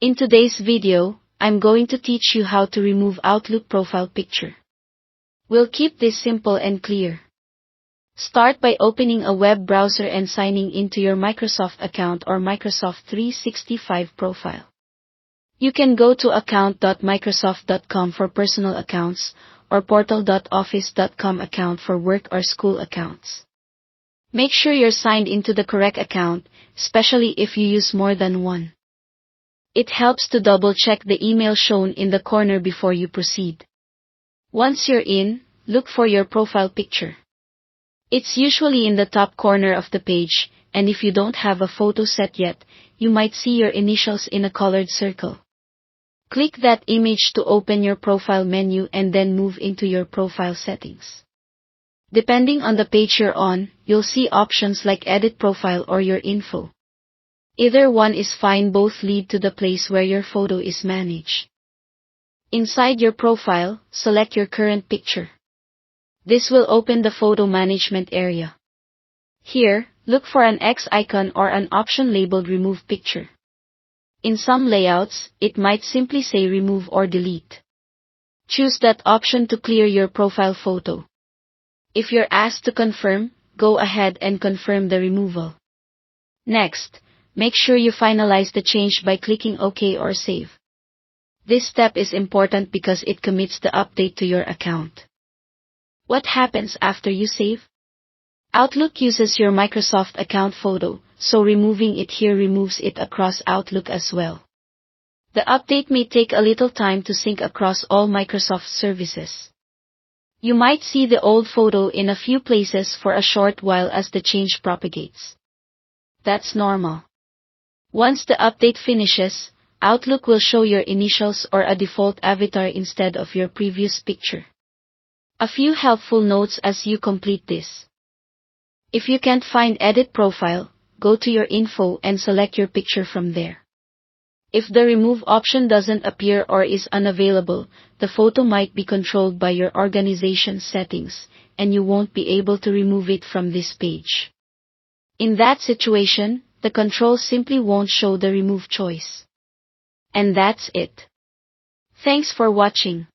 In today's video, I'm going to teach you how to remove Outlook profile picture. We'll keep this simple and clear. Start by opening a web browser and signing into your Microsoft account or Microsoft 365 profile. You can go to account.microsoft.com for personal accounts or portal.office.com account for work or school accounts. Make sure you're signed into the correct account, especially if you use more than one. It helps to double-check the email shown in the corner before you proceed. Once you're in, look for your profile picture. It's usually in the top corner of the page, and if you don't have a photo set yet, you might see your initials in a colored circle. Click that image to open your profile menu and then move into your profile settings. Depending on the page you're on, you'll see options like Edit Profile or Your Info. Either one is fine, both lead to the place where your photo is managed. Inside your profile, select your current picture. This will open the photo management area. Here, look for an X icon or an option labeled Remove Picture. In some layouts, it might simply say Remove or Delete. Choose that option to clear your profile photo. If you're asked to confirm, go ahead and confirm the removal. Next, make sure you finalize the change by clicking OK or Save. This step is important because it commits the update to your account. What happens after you save? Outlook uses your Microsoft account photo, so removing it here removes it across Outlook as well. The update may take a little time to sync across all Microsoft services. You might see the old photo in a few places for a short while as the change propagates. That's normal. Once the update finishes, Outlook will show your initials or a default avatar instead of your previous picture. A few helpful notes as you complete this. If you can't find Edit Profile, go to your info and select your picture from there. If the Remove option doesn't appear or is unavailable, the photo might be controlled by your organization's settings, and you won't be able to remove it from this page. In that situation, the controls simply won't show the Remove choice. And that's it. Thanks for watching.